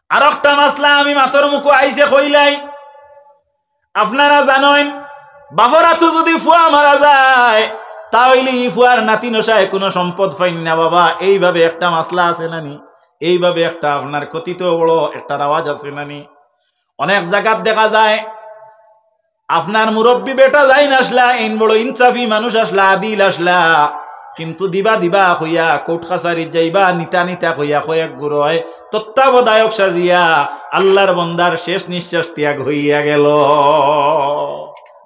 আর একটা মাসলা আমি মাথর মুখো আইসে কইলাই, আপনারা জানেন বাফরা তো যদি ফুয়া মারা যায় তাহলে ই ফুয়ার নাতি নশায় কোনো সম্পদ পাইন না বাবা। এইভাবে একটা মাসলা আছে নানি, এইভাবে একটা আপনার কথিত বড় একটা আওয়াজ আছে নানি। অনেক জায়গাত দেখা যায় আপনার মুরব্বী বেটা যাইন আসলা, ইন বড় ইনসাফি মানুষ আসলা, আদিল আসলা, কিন্তু দিবা দিবা হইয়া কোর্ট কাছারি যাইবা নিতা নিতা হইয়া কয়েক গুরয় তত্ত্বাবধায়ক সাজিয়া আল্লাহর বন্দার শেষ নিঃশ্বাস ত্যাগ হইয়া গেল।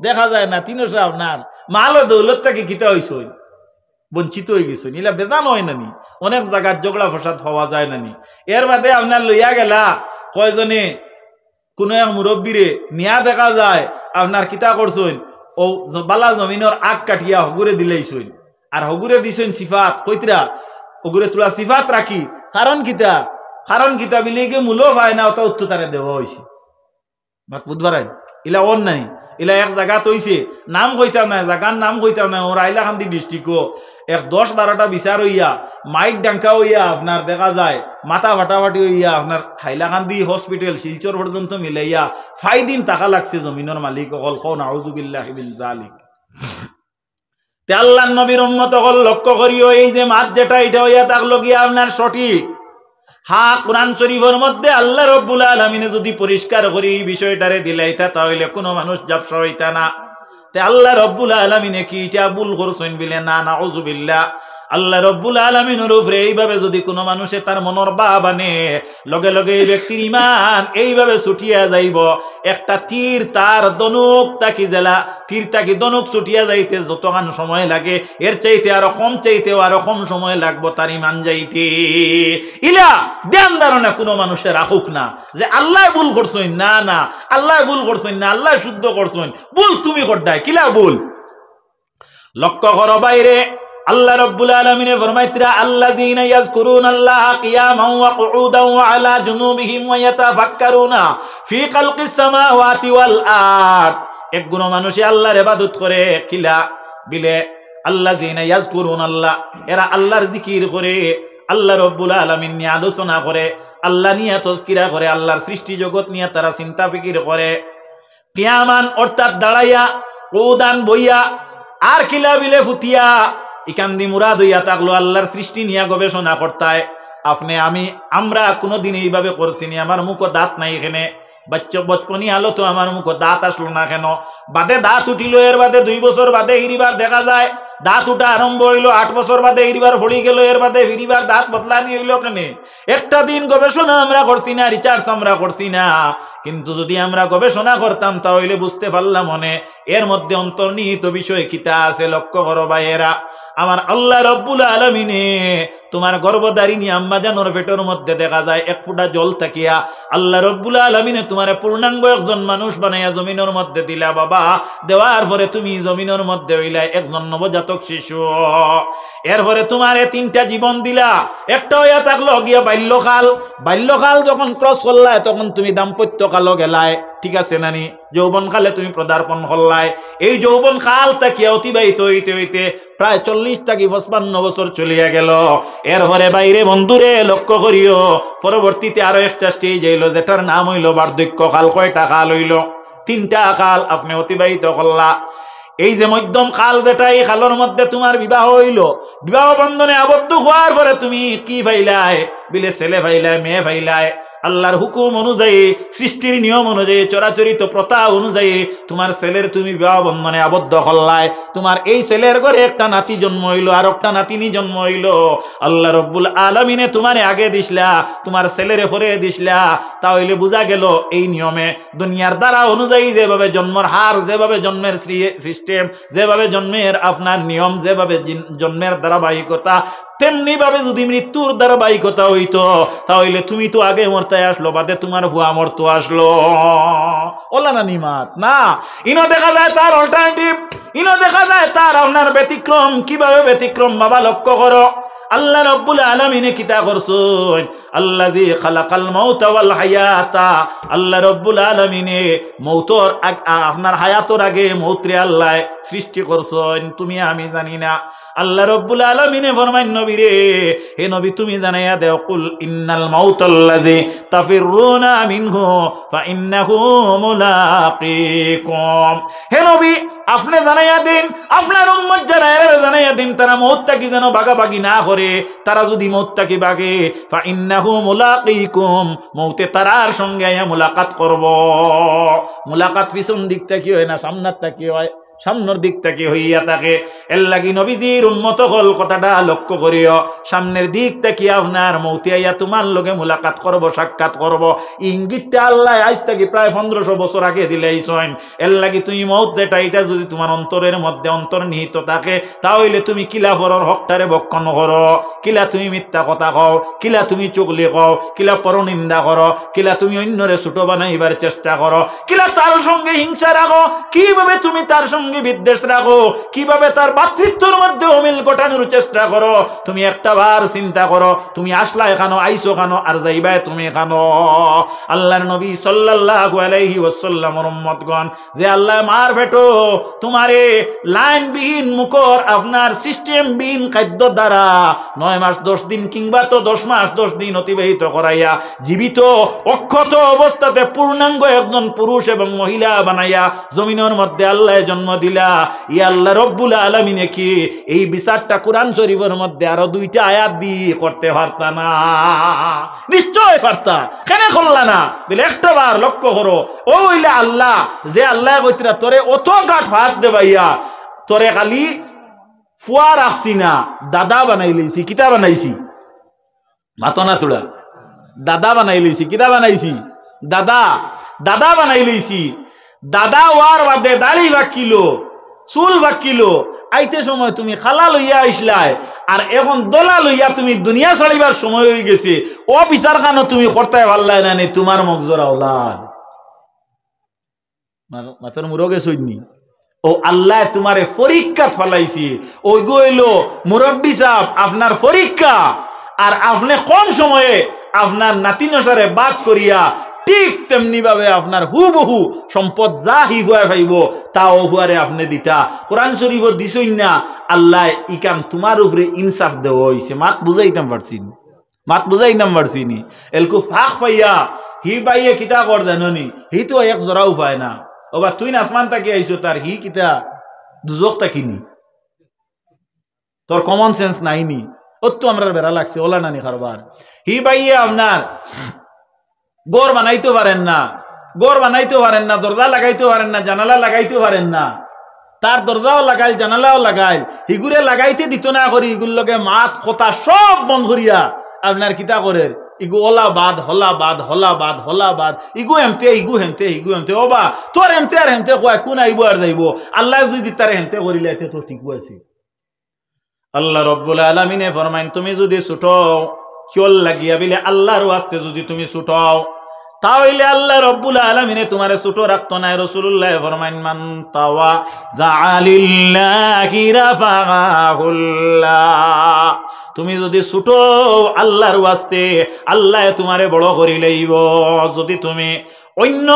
দেখা যায় না তিনশো আপনার মাল ও দৌলত থেকে কিতা হইস, বঞ্চিত হয়ে গেছ, নিলা বেজান হয় নানি। অনেক জায়গার ঝগড়া ফসাদ হওয়া যায় নানি। এর বাদে আপনার লইয়া গেলা কয়জনে কোনো এক মুরব্বীরে নিয়া দেখা যায় আপনার কিতা করছেন, ও বালা জমিনের আগ কাটিয়া হগুরে দিলেইছেন, আর হগুরে দিছেন সিফাত কইতরা হগুরে তোলা সিফাত রাখি। কারণ কিতা বিলে গিয়ে মূল্য হয় না, ওটা উত্তর তারে দেওয়া হয়েছে। বুধবার ইলা অন নাই, ইলা এক জায়গা তৈছে নাম কইতাম না, জায়গার নাম কইতাম না, ওর হাইলাকান্দি ডিস্ট্রিক্টও এক 10-12টা বিচার হইয়া মাইক ডাঙ্কা হইয়া আপনার দেখা যায় মাথা ফাটাফাটি হইয়া আপনার হাইলাকান্দি হসপিটাল শিলচর পর্যন্ত মিলাইয়া 5 দিন টাকা লাগছে জমিনের মালিক অকল। কও নাউযুবিল্লাহি মিন যালিক। তে আল্লাহর নবীর উম্মত অকল লক্ষ্য করিও, এই যে মাত যেটা এটা হইয়া থাকলো গিয়া আপনার সঠিক। হ্যাঁ, কোরআন শরীফের মধ্যে আল্লাহ রাব্বুল আলামিন যদি পরিষ্কার করি বিষয়টারে দিলাইতা তাহলে কোনো মানুষ জাবসা হইতা না। তে আল্লাহ রাব্বুল আলামিনে কি এটা ভুল করছেন বিলে? না, নাউযুবিল্লাহ। আল্লাহ রাব্বুল আলামিনের উপরে এইভাবে যদি কোনো মানুষে তার মনের ভাব আনে, লগে লগে এই ব্যক্তির ইমান এইভাবে ছুটিয়া যাইব। একটা তীর তার দনুক তাকি জেলা তীর তাকি দনুক ছুটিয়া যাইতে যতক্ষণ সময় লাগে, এর চাইতে আরো কম, চাইতেও আরো কম সময় লাগবো তার ইমান যাইতে। ইলা ধ্যান ধারণা কোনো মানুষের রাখুক না যে আল্লাহ ভুল করছেন। না না, আল্লাহ ভুল করছেন না, আল্লাহ শুদ্ধ করছেন। ভুল তুমি করডায় কিলা ভুল লক্ষ্য করো বাইরে। আল্লাহ রাব্বুল আলামিন ফরমাইতরা আল্লাযীনা ইয়াযকুরুনাল্লাহা কিয়ামান ওয়া কুউদান ওয়া আলা জুনুবিহিম ওয়া ইয়াতাফাক্কারুনা ফি খালকিস সামাওয়াতি ওয়াল আরদ। এক গুণ মানুষে আল্লাহর ইবাদত করে কিলা বিলে আল্লাযীনা ইয়াযকুরুনাল্লাহ, এরা আল্লাহর জিকির করে, আল্লাহ রাব্বুল আলামিন নিয়ে আলোচনা করে, আল্লাহ নিয়ে তাযকিরা করে, আল্লাহর সৃষ্টি জগৎ নিয়ে তারা চিন্তা ফিকির করে। কিয়ামান অর্থাৎ দাঁড়াইয়া, কুউদান বইয়া, আর কিলা বিলে ফুতিয়া ইকান্দি মুরাদ হইয়া থাকলো আল্লাহর সৃষ্টি নিয়ে গবেষণা করতায়। আপনি আমরা কোনোদিন এইভাবে করছি নি? আমার মুখো দাঁত নাই এখানে, বচপনি আলো তো আমার মুখো দাঁত আসলো না কেন? বাদে দাঁত উঠিল, এর বাদে 2 বছর বাদে হিরিবার দেখা যায় দাঁত উঠা আরম্ভ হইলো, 8 বছর বাদে হিরিবার ফড়ি গেল, এর বাদে হিরিবার দাঁত বদলানি হইলো কেন? একটা দিন গবেষণা আমরা করছি না, রিসার্চ আমরা করছি না। কিন্তু যদি আমরা গবেষণা করতাম তাহলে বুঝতে পারলাম মনে এর মধ্যে অন্তর্নিহিত বিষয় কিতা আছে। লক্ষ্য করো ভাইয়েরা আমার, আল্লাহ রাব্বুল আলামিনে তোমার গর্ভধারিণী আম্মা জানোর পেটের মধ্যে দেখা যায় 1 ফোঁটা জল থাকিয়া আল্লাহ রাব্বুল আলামিনে তোমার পূর্ণাঙ্গ একজন মানুষ বানাইয়া জমিনের মধ্যে দিলা বাবা। দেওয়ার পরে তুমি জমিনের মধ্যে হইলা একজন নবজাতক শিশু। এরপরে তোমার 3টা জীবন দিলা। একটা হইয়া থাকলো গিয়া বাল্যকাল। বাল্যকাল যখন ক্রস করলায় তখন তুমি দাম্পত্য কালো গেলায়, ঠিক আছে নানি? যৌবন কালে তুমি পদার্পণ করলায়। এই যৌবন কাল তাকিয়া অতিবাহিত হইতে হইতে প্রায় 40 থেকে 55 বছর চলিয়া গেল। এরপরে বাইরে বন্ধুরে লক্ষ্য করিও, পরবর্তীতে আরো একটা স্টেজ হইল যেটার নাম হইল বার্ধক্য কাল। কয়টা কাল হইল? 3টা কাল আপনি অতিবাহিত করলা। এই যে মধ্যম কাল যেটা, এই কালের মধ্যে তোমার বিবাহ হইল। বিবাহ বন্ধনে আবদ্ধ হওয়ার পরে তুমি কি পাইলাই বিলে? ছেলে পাইলাই, মেয়ে পাইলাই। আল্লাহর হুকুম অনুযায়ী, সৃষ্টির নিয়ম অনুযায়ী, চরাচরিত প্রথা অনুযায়ী তোমার ছেলের তুমি বিবাহ বন্ধনে আবদ্ধ করলাই। তোমার এই ছেলের ঘরে একটা নাতি জন্ম হইল, আর একটা নাতিনি জন্ম হইল। আল্লাহ রাব্বুল আলামিনে তোমারে আগে দিসলা, তোমার ছেলেরে পরে দিসলা। তাহলে বোঝা গেল এই নিয়মে দুনিয়ার দ্বারা অনুযায়ী যেভাবে জন্মের হার, যেভাবে জন্মের সিস্টেম, যেভাবে জন্মের আপনার নিয়ম, যেভাবে জন্মের ধারাবাহিকতা, তেমনি ভাবে যদি মৃত্যুর ধারাবাহিকতা হইতো তাহলে তুমি তো আগে মরতে আসলো, বাদে তোমার ভুয়া মরতো আসলো। ওলা না নিমাত না, ইনো দেখা যায় তার অল্টারনেটিভ, ইনো দেখা যায় তার আপনার ব্যতিক্রম। কিভাবে ব্যতিক্রম বাবা লক্ষ্য করো। আল্লাহ রাব্বুল আলামিনে কিতা করছেন আল্লাযী খালাকাল মাউতা ওয়াল হায়াতা আল্লাহ রাব্বুল আলামিনে মৌতর আপনার হায়াতর আগে মৌতরে আল্লাহ সৃষ্টি করছেন তুমি আমি জানি না আল্লাহ রাব্বুল আলামিনে ফরমায় নবী রে হে নবী তুমি জানাইয়া দাও কুল ইন্নাল মাউতাল্লাযী তাফিরুনা মিনহু ফাইন্নাহু মুলাকিকুম হে নবী আপনি জানাইয়া দিন আপনার উম্মত যারা জানাইয়া দিন তারা মৌতটাকে যেন ভাগাভাগি না করে তারা যদি মৌতটাকে ভাগে ফাইন্নাহু মুলাকিকুম মৌতে তারার সঙ্গে মুলাকাত করব মুলাকাত পিছন দিকটা কি হয় না সামনেরটা কি হয় সামনের দিক থেকে হইয়া থাকে এর লাগি নবীজির উম্মত হল কথাটা লক্ষ্য করিও সামনের দিক থেকে আপনার মৌতে আইয়া তোমার লগে মুলাকাত করব সাক্ষাৎ করব ইঙ্গিতটা আল্লাহ আজ থেকে প্রায় 1500 বছর আগে দিলেইছেন এর লাগি তুমি মৌত যেটা এটা যদি তোমার অন্তরের মধ্যে অন্তর্নিহিত থাকে তাহলে তুমি কিলা ফরর হকটারে বক্ষণ করো কিলা তুমি মিথ্যা কথা কও কিলা তুমি চুগলি কও কিলা পরনিন্দা করো কিলা তুমি অন্যরে ছোট বানাইবার চেষ্টা করো কিলা তার সঙ্গে হিংসা রাখো কিভাবে তুমি তার সঙ্গে বিদ্বেষ রাখো কিভাবে তার ভাতৃত্বের মধ্যে অমিল ঘটানোর চেষ্টা করো তুমি একটা বার চিন্তা করো তুমি আসলা এখানো আইসো খানো আর যাইবা তুমি এখানো আল্লাহর নবী সাল্লাল্লাহু আলাইহি ওয়াসাল্লামের উম্মতগণ যে আল্লাহ মার ভেটো তোমারে লাইন বিহীন মুখর আপনার সিস্টেম বিহীন খাদ্য দ্বারা 9 মাস 10 দিন কিংবা তো 10 মাস 10 দিন অতিবাহিত করাইয়া জীবিত অক্ষত অবস্থাতে পূর্ণাঙ্গ একজন পুরুষ এবং মহিলা বানাইয়া জমিনের মধ্যে আল্লাহ জন্ম দিলা ইয়া আল্লাহ রব্বুল আলামিনে কি এই বিচারটা কোরআন শরীফের মধ্যে আরো 2টা আয়াত দিয়ে করতে পারতা না নিশ্চয় পারতা কেন করলা না বলে একটা বার লক্ষ্য করো ও হইলা আল্লাহ যে আল্লাহ কইতরা তোরে অত গাট ফাঁস দেবাইয়া তোরে খালি ফুয়া রাখছি না দাদা বানাই লইছি কিতা বানাইছি মাতনা তোড়া দাদা বানাই লইছি কিতা বানাইছি দাদা দাদা বানাই লইছি দাদা ওয়ার বাদে দাড়ি বাকিলো চুল বাকিলো আইতে সময় তুমি খালা লইয়া আইসলাই আর এখন দোলা লইয়া তুমি দুনিয়া চলিবার সময় হয়ে গেছে ও বিচার খানো তুমি করতে পারলাই না নি তোমার মগজরা ওলাদ মাথার মুরগে সৈনি ও আল্লাহ তোমারে পরীক্ষাত ফলাইছি ওই গইলো মুরব্বী সাহেব আপনার পরীক্ষা আর আপনি কম সময়ে আপনার নাতিনসারে বাদ করিয়া ঠিক তেমনি ভাবে আপনার হুবহু সম্পদ যা হিফুয়া পাইব তা ওহুয়ারে আপনি দিতা কোরআন শরীফ দিছই না আল্লাহ ইকাম তোমার উপরে ইনসাফ দেওয়া হইছে মাত বুঝাইতাম পারছি নি এলকু ফাঁক পাইয়া হি পাইয়ে কিতা কর জাননি হি তো এক জোড়াও পায় না ওবা তুই আসমান তাকে আইছো তার হি কিতা দুজক তাকিনি তোর কমন সেন্স নাইনি ও তো আমরা বেড়া লাগছে ওলা নানি কারবার হি পাইয়ে আপনার গড় বানাইতে পারেন না দরজা লাগাইতে পারেন না জানালা লাগাইতে পারেন না তার দরজাও লাগাইল জানালাও লাগাইল হিগুরে লাগাইতে দিত না করি ইগুর লগে মাত কথা সব বন্ধ করিয়া আপনার কিতা করে ইগু ওলা বাদ হলা বাদ ইগু হেমতে ওবা তোর হেমতে আর হেমতে কয় কোন আইব আর যাইব আল্লাহ যদি তার হেমতে করিলে এতে তো ঠিক আছে আল্লাহ রব্বুল আলামিনে ফরমাইন তুমি যদি ছুটো কিয়ল লাগিয়া বিলে আল্লাহর ওয়াস্তে যদি তুমি ছুটাও তাহলে আল্লাহ রব্বুল আলামিনে তোমারে ছুটো রাখতো না রাসূলুল্লাহ ফরমাইন মান তাওয়া জাআলিল্লাহি রাফাহুল্লাহ তুমি যদি ছুটো আল্লাহর ওয়াস্তে আল্লাহ তোমারে বড় করি লইব যদি তুমি অন্য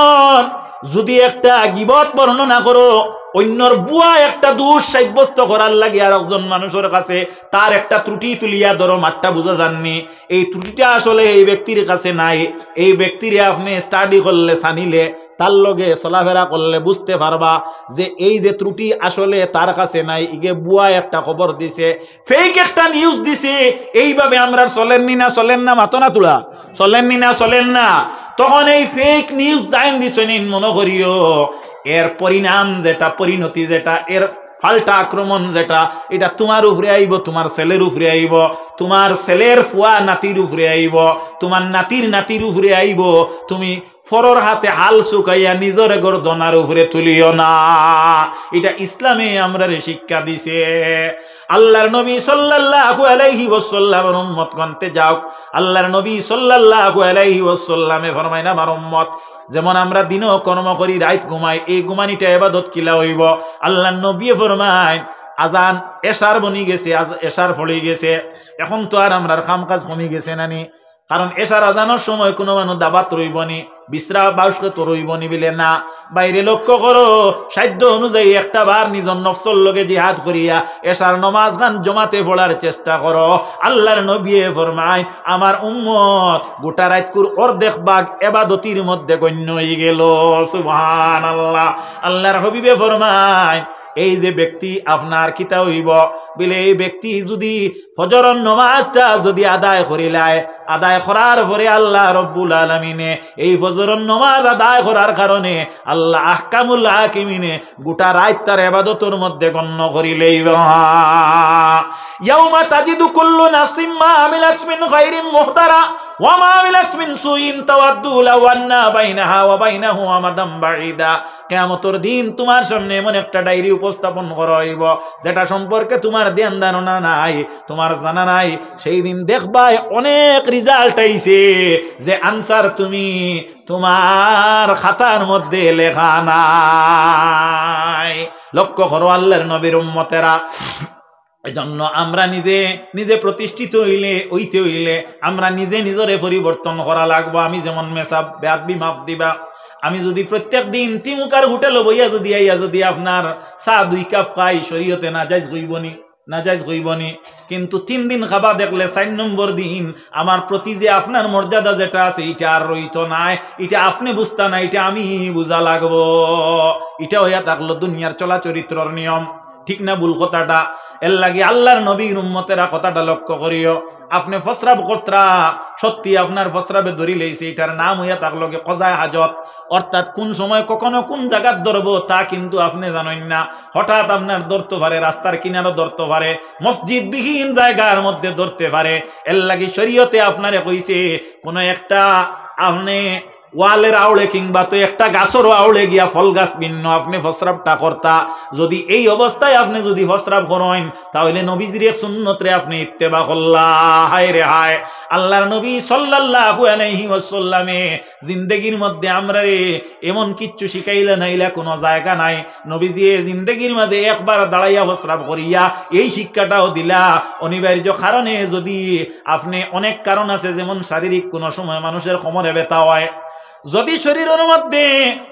যদি একটা গীবত বর্ণনা করো অন্যর বুয়া একটা দোষ সাব্যস্ত করার লাগে আর একজন মানুষের কাছে তার একটা ত্রুটি তুলিয়া ধরো মাঠটা বুঝা যাননি এই ত্রুটিটা আসলে এই ব্যক্তির কাছে নাই এই ব্যক্তিরে আপনি স্টাডি করলে জানিলে তার লগে চলাফেরা করলে বুঝতে পারবা যে এই যে ত্রুটি আসলে তার কাছে নাই ইগে বুয়া একটা খবর দিছে ফেক একটা নিউজ দিছে এইভাবে আমরা চলেন না মাতনা তুলা চলেন না তখন এই ফেক নিউজ জাইন দিছেন মনে করিও এর পরিণাম যেটা পরিণতি যেটা এর পাল্টা আক্রমণ যেটা এটা তোমার উপরে আইব তোমার ছেলের উপরে আইব তোমার ছেলের ফুয়া নাতির উপরে আইব তোমার নাতির উপরে আইব তুমি ফরর হাতে হাল শুকাইয়া নিজের গর্দনার উপরে তুলিও না এটা ইসলামে আমরা শিক্ষা দিছে আল্লাহর নবী সাল্লাল্লাহু আলাইহি ওয়াসাল্লামের উম্মত গন্তে যাও আল্লাহর নবী সাল্লাল্লাহু আলাইহি ওয়াসাল্লামে ফরমাইনা আমার উম্মত যেমন আমরা দিনও কর্ম করি রাত ঘুমাই এই ঘুমানিটা ইবাদত কিলা হইব আল্লাহর নবী ফরমায় আজান এশার বনি গেছে, এশার ফলে গেছে। এখন তো আর আমরার কাম কাজ কমে গেছে নানি, কারণ এশার আজানোর সময় কোনো মানুষ দাবাত রইবনি, বিশ্রাম বাউসকে তো রইবনি বিলে না। বাইরে লক্ষ্য করো, সাধ্য অনুযায়ী একটা বার নিজের নফসর লগে জিহাদ করিয়া এশার নমাজ গান জমাতে পড়ার চেষ্টা করো। আল্লাহর নবী ফরমায়, আমার উম্মত গোটা রাতকুর অর্ধেক ভাগ ইবাদতির মধ্যে গণ্য হয়ে গেল। সুবহানাল্লাহ। আল্লাহর হাবিবে ফরমায়, এই যে ব্যক্তি আপনার কিতা হইব বলে, এই ব্যক্তি যদি ফজরের নামাজটা যদি আদায় করিলায়, আদায় করার পরে আল্লাহ রব্বুল আলামিনে এই ফজরের নামাজ আদায় করার কারণে আল্লাহ আহকামুল হাকিমিনে গোটা রাত তার ইবাদতের মধ্যে গণ্য করিলেই। ইয়াউমা তাজিদু কুল্লু নাফসিন মা আমিলাত মিন খায়রিন মুহতারা ওয়া মা আমিলাত মিন সুইন তাওয়াদ্দু লাও আন্না বাইনাহা ওয়া বাইনাহু আমাদাম বাঈদা। কিয়ামতের দিন তোমার সামনে এমন একটা ডায়েরি উপস্থাপন করা হইব যেটা সম্পর্কে তোমার ধ্যান ধারণা নাই, তোমার জানা নাই। সেই দিন দেখবাই অনেক রেজাল্ট আইছে যে আনসার তুমি তোমার খাতার মধ্যে লেখা নাই। লক্ষ্য করো আল্লাহর নবীর উম্মতেরা, এজন্য আমরা নিজে নিজে প্রতিষ্ঠিত হইতে হইলে আমরা নিজে নিজরে পরিবর্তন করা লাগবো। আমি যেমন মেসাব বেয়াদবি মাফ দিবা, আমি যদি প্রত্যেক দিন তিমুকার হোটেল বইয়া যদি আইয়া যদি আপনার চা 2 কাপ খাই, শরীয়তে নাজায়েজ হইবনি, নাজায়েজ হইবনি। কিন্তু 3 দিন খাবা দেখলে 4 নম্বর দিন আমার প্রতি যে আপনার মর্যাদা যেটা আছে এটা আর রইতো নাই, এটা আপনি বুঝতা না, এটা আমি বুঝা লাগবো। এটা হইয়া থাকলো দুনিয়ার চলা চরিত্রর নিয়ম। ঠিক না ভুল কথাটা? এর লাগে আল্লাহর নবীর উম্মতেরা কথাটা লক্ষ্য করিও। আপনি ফসরাব করতরা, সত্যি আপনার ফসরাবে ধরি লইছে, এটার নাম হইয়া থাকলো কজায় হাজত। অর্থাৎ কোন সময় কখনো কোন জায়গার ধরবো তা কিন্তু আপনি জানেন না। হঠাৎ আপনার ধরতে পারে, রাস্তার কিনারও ধরতে পারে, মসজিদ বিহীন জায়গার মধ্যে ধরতে পারে। এর লাগে শরীয়তে আপনারে কইছে কোন একটা আপনি ওয়ালের আউলে কিংবা তো একটা গাছেরও আউলে গিয়া ফল গাছ ভিন্ন আপনি ফসরাবটা করতা, যদি এই অবস্থায় আপনি যদি ফসরাব করেন তাহলে নবীজির সুন্নতরে আপনি ইত্তেবা করলা। হায় রে হায়, আল্লাহর নবী সাল্লাল্লাহু আলাইহি ওয়াসাল্লামে জিন্দেগির মধ্যে আমরা রে এমন কিচ্ছু শিখাইলা নাইলা কোনো জায়গা নাই। নবীজি জিন্দেগির মধ্যে একবার দাঁড়াইয়া ফসরাব করিয়া এই শিক্ষাটাও দিলা। অনিবার্য কারণে যদি আপনি অনেক কারণ আছে, যেমন শারীরিক কোনো সময় মানুষের কোমরে ব্যথা হয়, যদি শরীরের মধ্যে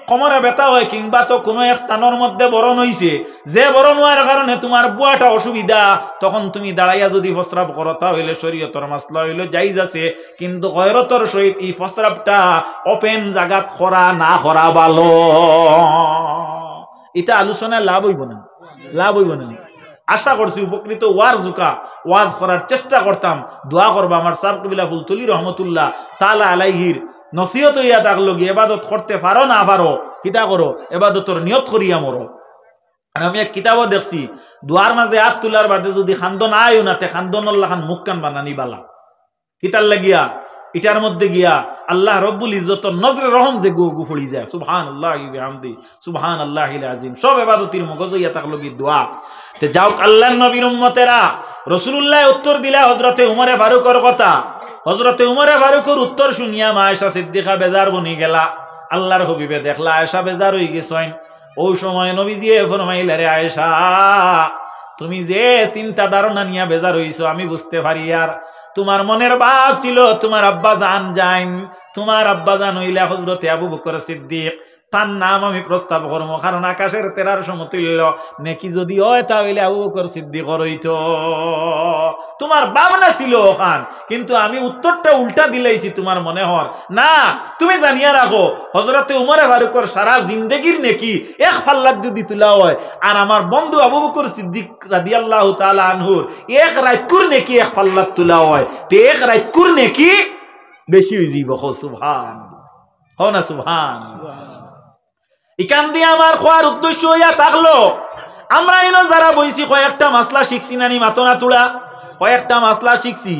কোমরে ব্যথা হয় কিংবা তো কোনো এক স্থানের মধ্যে বরণ হইছে, যে বরণ হওয়ার কারণে তোমার বুয়াটা অসুবিধা, তখন তুমি দাঁড়াইয়া যদি ফসরাব করো তাহলে শরীয়তের মাসলা হইল জায়েজ আছে। কিন্তু গয়রতর সহিত এই ফসরাবটা ওপেন জায়গাত করা না করা ভালো। এটা আলোচনায় লাভ হইব না, লাভ হইব না। আশা করছি উপকৃত ওয়াজ করার চেষ্টা করতাম। দোয়া করবা আমার সাহেব কবিলা ফুলতলি রহমতুল্লাহ তাআলা আলাইহির নসিহত হইয়া থাকলো গিয়ে এবাদত করতে পারো না পারো কিতা করো, এবাদতর নিয়ত করিয়া মরো। আর আমি এক কিতাবও দেখছি, দুয়ার মাঝে হাত তোলার বাদে যদি খান্দন আয়ো না তে খান্দনের লাখান মুখ কান বানানি বালা। কিতার লাগিয়া এটার মধ্যে গিয়া আল্লাহ রব্বুল ইজ্জতর নজরে রহম যে গু ফুড়ি যায়। সুবহানাল্লাহি বিহামদি সুবহানাল্লাহিল আযীম। সব ইবাদতির মগজ হইয়া থাকলো কি দোয়া। তে যাও আল্লাহর নবীর উম্মতেরা, রাসূলুল্লাহ উত্তর দিলা হযরতে উমরে ফারুকের কথা। হযরতে উমরে ফারুকের উত্তর শুনিয়া মা আয়েশা সিদ্দিকা বেজার বনি গেলা। আল্লাহর হাবিবে দেখলা আয়েশা বেজার হই গেছেন। ওই সময় নবীজি ফরমাইলা, রে আয়েশা, তুমি যে চিন্তা ধারণা নিয়া বেজার হইছো আমি বুঝতে পারি। আর তোমার মনের ভাব ছিল তোমার আব্বা জান যাইন, তোমার আব্বা জান হইলা হযরতে আবু বকর সিদ্দিক। তার নাম আমি প্রস্তাব করব, কারণ আকাশের তেরার সমতুল্য নেকি যদি হয় তাহলে আবু বকর সিদ্দিক হইতো। তোমার ভাবনা ছিল ওখান, কিন্তু আমি উত্তরটা উল্টা দিলাইছি তোমার মনে হর না। তুমি জানিয়া রাখো হযরতে উমরে ফারুকের সারা জিন্দেগির নেকি এক পাল্লাত যদি তোলা হয়, আর আমার বন্ধু আবু বকর সিদ্দিক রাদিয়াল্লাহু তাআলা আনহুর এক রাতকুর নেকি এক পাল্লাত তোলা হয়, তে এক রাতকুর নেকি বেশি হয়ে যাইব। সুবহান, হও না সুবহান। এখান দিয়ে আমার খোয়ার উদ্দেশ্য হইয়া থাকলো, আমরা এনে যারা বইছি কয়েকটা মাসলা শিখছি নানি মাতনা তুলা, কয়েকটা মাসলা শিখছি।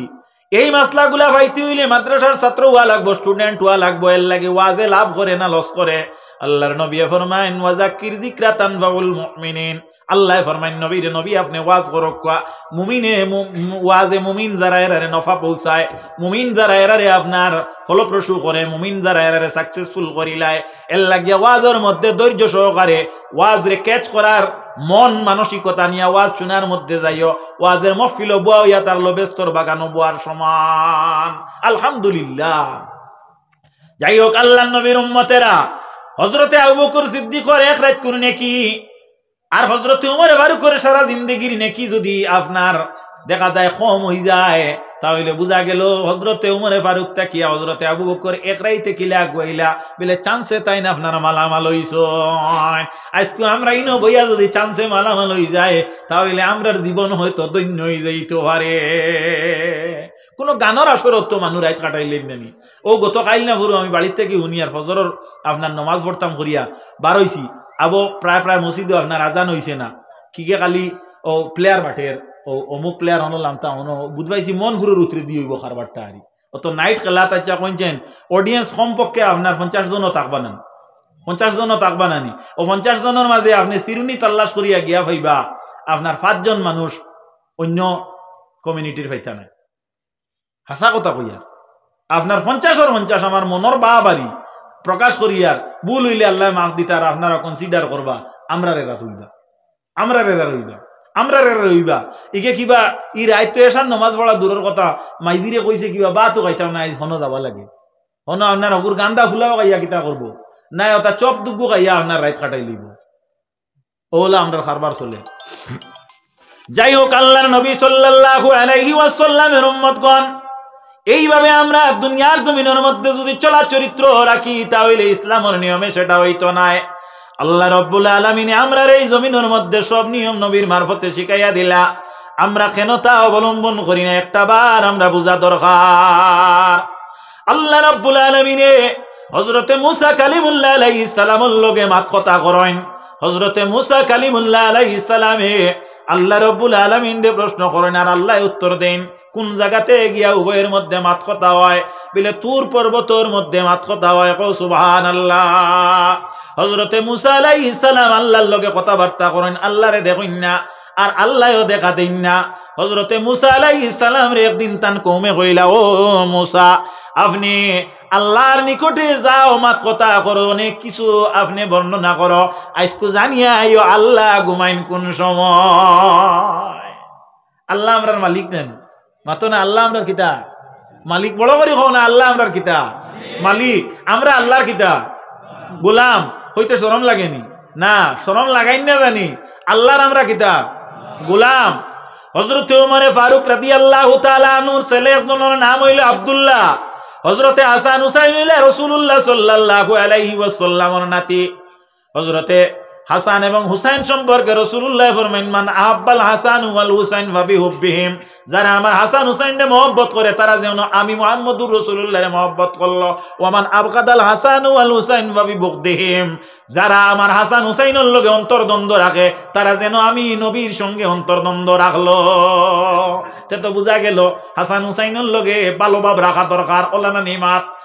এই মাসলাগুলা পাইতে হইলে মাদ্রাসার ছাত্র হওয়া লাগবো, স্টুডেন্ট হওয়া লাগবো। এর লাগে ওয়াজে লাভ করে না লস করে। আল্লাহর নবী ফরমায়েন, ওয়াজাক্কির যিকরা তানফাউল মুমিনিন। আল্লাহ ফরমাইন নবী রে নবী আপনি ওয়াজ করক মুমিনে ওয়াজে মুমিন যারা এরারে নফা পৌঁছায় মুমিন যারা এরারে আপনার ফলপ্রসূ করে মুমিন যারা এরারে সাকসেসফুল করিলায় এর লাগিয়া ওয়াজের মধ্যে ধৈর্য সহকারে ওয়াজ রে ক্যাচ করার মন মানসিকতা নিয়ে ওয়াজ শোনার মধ্যে যাইও ওয়াজের মহফিল বুয়া হইয়া থাকলো বেস্তর বাগানো বুয়ার সমান আলহামদুলিল্লাহ। যাই হোক আল্লাহ নবীর উম্মতেরা হযরতে আবু বকর সিদ্দিকর এক রাত করে নেকি আর হযরতে ওমর ফারুক করে সারা জিন্দেগির নেকি যদি আপনার দেখা যায় কম হয়ে যায় তাহলে বোঝা গেল হযরতে ওমর ফারুক তাকিয়া হযরতে আবু বকর এক রাইতে কিলা গইলা বলে চান্সে তাই না আপনারা মালামাল হইছো। আজকে আমরা ইনো বইয়া যদি চান্সে মালামাল হই যায় তাহলে আমরার জীবন হয়তো দৈন্য হয়ে যাইতে পারে। কোনো গানের আসরত তো মানুষ রাত কাটাইলেন নানি। ও গতকাল না ভুরু আমি বাড়ির থেকে হুনিয়ার ফজরের আপনার নমাজ পড়তাম করিয়া বার হইছি আবো প্রায় মসজিদে আপনার আজান হইছে না কিকে খালি ও প্লেয়ার মাঠের ও অমুক প্লেয়ার অনলাম তা অন বুধবাইছি মন ঘুরের উতরে দিয়ে হইব খারবারটা আরি অত নাইট খেলা তাচ্চা কইছেন অডিয়েন্স কমপক্ষে আপনার 50 জনও থাকবা না 50 জনও থাকবা নানি ও 50 জনের মাঝে আপনি চিরুনি তাল্লাশ করিয়া গিয়া ভাইবা আপনার 5 জন মানুষ অন্য কমিউনিটির ভাইতা নাই। হাসা কথা কইয়া আপনার 50 আমার মনের বাড়ি প্রকাশ করিয়ার ভুল হইলে আল্লাহ মাফ দিতার আপনারা কনসিডার করবা আমরা রেরা তুলবা আমরা রেরা রইবা আমরা রেরা রইবা ইকে কিবা ই রাইতো এসার নমাজ পড়া দূরের কথা মাইজিরে কইছে কিবা বা তো খাইতাম না হন যাবা লাগে হন আপনার অকুর গান্দা ফুলাও খাইয়া কিতা করবো নাই ওটা চপ দুগু খাইয়া আপনার রাইত কাটাই লইব ওলা আমরা খারবার চলে। যাই হোক আল্লাহর নবী সাল্লাল্লাহু আলাইহি ওয়াসাল্লামের উম্মতগণ এইভাবে আমরা দুনিয়ার জমিনের মধ্যে যদি চলা চরিত্র রাখি তাহলে ইসলামের নিয়মে সেটা হইতো নাই। আল্লাহ রাব্বুল আলামিন আমরা এই জমিনের মধ্যে সব নিয়ম নবীর মারফতে শিখাইয়া দিলা আমরা কেন তা অবলম্বন করি না একটা বার আমরা বুঝা দরকার। আল্লাহ রাব্বুল আলামিনে হযরতে মুসা কালিমুল্লাহ আলাইহিস সালামের লগে মাত কথা করেন। হযরতে মুসা কালিমুল্লাহ আলাইহিস সালামে আল্লাহ রাব্বুল আলামিন রে প্রশ্ন করেন আর আল্লাহ উত্তর দেন কোন জায়গাতে গিয়া উভয়ের মধ্যে মাত কথা হয় বলে তুর পর্বতের মধ্যে মাত কথা হয় কও সুবহানাল্লাহ। হযরতে মুসা আলাইহিস সালাম আল্লাহর লগে কথাবার্তা করেন আল্লাহরে দেখেন না আর আল্লাহও দেখা দেন না। হযরতে মুসা আলাইহিস সালাম রে একদিন তান কওমে কইলা ও মুসা আপনি আল্লাহর নিকটে যাও মাত কথা করো অনেক কিছু আপনি বর্ণনা করো আজকে জানিয়া আইও আল্লাহ ঘুমাইন কোন সময়। আল্লাহ আমরার মালিক নেন মাতো না আল্লাহ আমরার কিতা মালিক বড় করি হও না আল্লাহ আমরার কিতা মালিক আমরা আল্লাহর কিতা গোলাম হইতে শরম লাগেনি না শরম লাগাই না জানি আল্লাহর আমরা কিতা গোলাম। হযরত ওমর ফারুক রাদিয়াল্লাহু তাআলা আনহুর ছেলে একজনের নাম হইল আব্দুল্লাহ। হযরতে হাসান হুসাইন হইলে রাসূলুল্লাহ সাল্লাল্লাহু আলাইহি ওয়াসাল্লামের নাতি। হযরতে হাসান এবং হুসাইন সম্পর্কে রাসূলুল্লাহ ফরমাইন মান আহাব্বাল হাসান ওয়াল হুসাইন ফাবিহুব্বিহিম যারা আমার হাসান হুসাইনকে মহব্বত করে তারা যেন আমি মুহাম্মদুর রাসূলুল্লাহরে মহব্বত করলো ওয়ামান আবগাদাল হাসান ওয়াল হুসাইন ফাবিবুগদিহিম যারা আমার হাসান হুসাইনের লগে অন্তর্দ্বন্দ্ব রাখে তারা যেন আমি নবীর সঙ্গে অন্তর্দ্বন্দ্ব রাখলো। তে তো বুঝা গেল হাসান হুসাইনের লগে ভালো ভাব রাখা দরকার ওলানা নিমাত।